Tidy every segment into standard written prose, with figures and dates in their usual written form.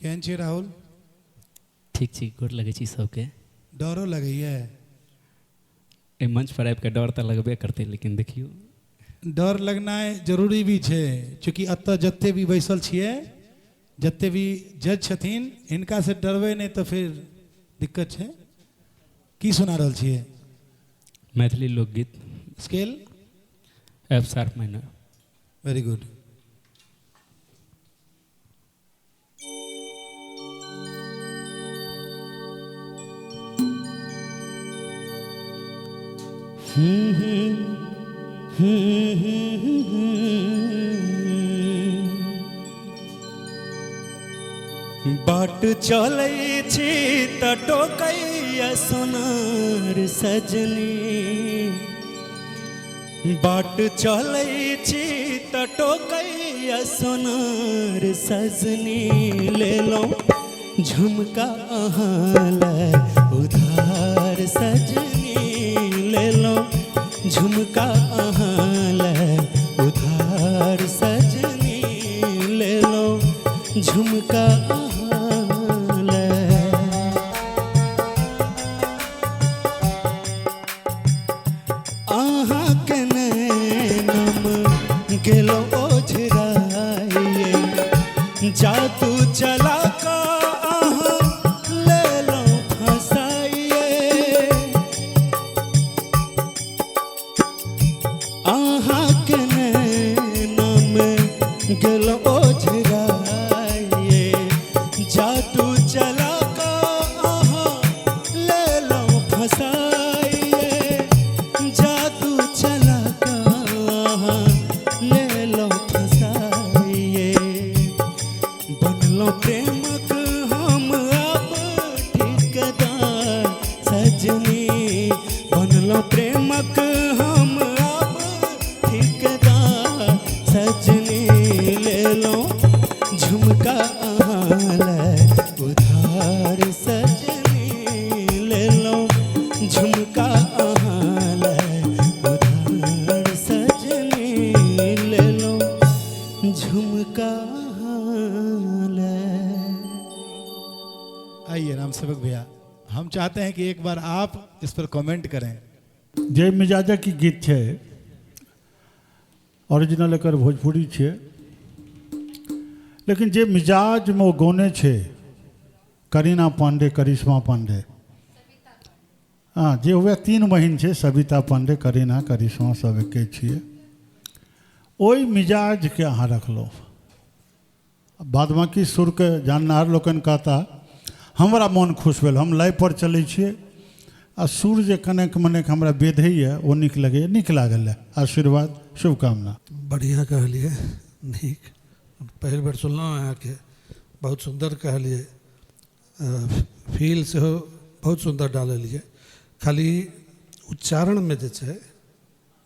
केहन छी राहुल? ठीक छी, गोर लगै छी सबके। डरो लगैए? ए मंच पर आबि के डर तऽ लगबे करतै, लेकिन देखियो डर लगनाइ जरूरी भी छै, चूँकि एतऽ जते भी बैसल छियै, जते भी जज छथिन, हिनका से डरबै नहीं तो फिर दिक्कत छै। की सुना रहल छियै? मैथिली लोकगीत, scale F sharp minor. Very good. बाट चलै छी त टोकैया सोनार सजनी। बाट चलै छी त टोकैया सोनार सजनी। ले लो झुमका अहाँ लै उधार सजनी। ले लो झुमका अहाँ लै उधार सजनी। ले लो झुमका गेलो ओझराइए। जादू चला का अहाँ ले लो फसाइए। अहाँ के नैना में गेलो ओझराइए। जादू चला का अहाँ ले लो फसाइए। जादू चला का अहाँ ले लो फसाइए। बनलो प्रेमक हम अब ठेकेदार सजनी। बनलो प्रेमक हम अब ठेकेदार सजनी। ले लो झुमका अहाँ लै उधार सजनी। ले लो झुमका अहाँ लै उधार सजनी। ले लो झुमका आइए राम सेवक भैया, हम चाहते हैं कि एक बार आप इस पर कमेंट करें। जय मिजाजा की गीत है, ओरिजिनल एकर भोजपुरी है, लेकिन जे मिजाज में वो गौने छे करीना पांडे, करिश्मा पांडे। हाँ, जे हुए तीन बहन छे, सविता पांडे, करीना, करिश्मा सब एके छिए। ओई मिजाज के अहाँ रखलो। बाद बाकी सुर के जाननार लोकन कहता हमरा मन खुश भेल। हम लाइव पर चलै छिए आ सुर जे कनेक मनेक हमरा बेधैए ओ नीक लगैए, नीक लागल है। आशीर्वाद, शुभकामना। बढ़िया कहलिए, नीक। पहल बार सुनलहुँ अहाँके, बहुत सुंदर कहलिए। फील से बहुत सुंदर डाललिए। खाली उच्चारण में जे छै,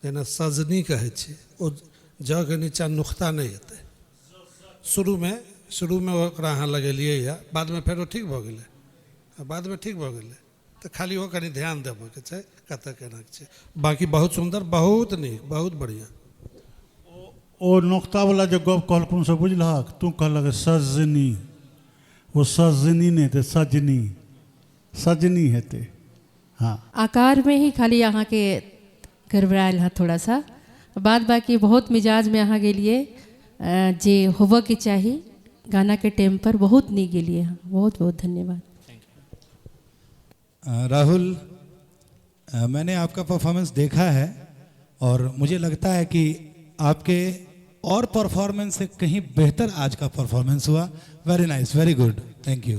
जेना सजनी कहै छै, ओ ज के नीचा नुख्ता नहीं हेतै। शुरू में ओकरा अहाँ लगेलिए या बाद में फेरो ठीक भऽ गेलै। बाद में ठीक भऽ गेलै तो खाली वो कनी ध्यान देबऽके छै कतऽ केना छै। बाकी बहुत सुंदर, बहुत नीक, बहुत बढ़िया। ओ नुख्ता वाला जो गप कहलखुन से बुझलहक? तू कहलक सजनी, वो सजनी नहीं थे, सजनी, सजनी हेते। हाँ, आकार में ही खाली अहाँ के गड़बड़ायल है थोड़ा सा। बाद बाकी बहुत मिजाज में अहाँ गेलिए जे होबऽ के चाही गाना के टाइम पर, बहुत नीक गेलिए। बहुत बहुत धन्यवाद। राहुल, मैंने आपका परफॉर्मेंस देखा है और मुझे लगता है कि आपके और परफॉर्मेंस से कहीं बेहतर आज का परफॉर्मेंस हुआ। Very nice, very good, thank you.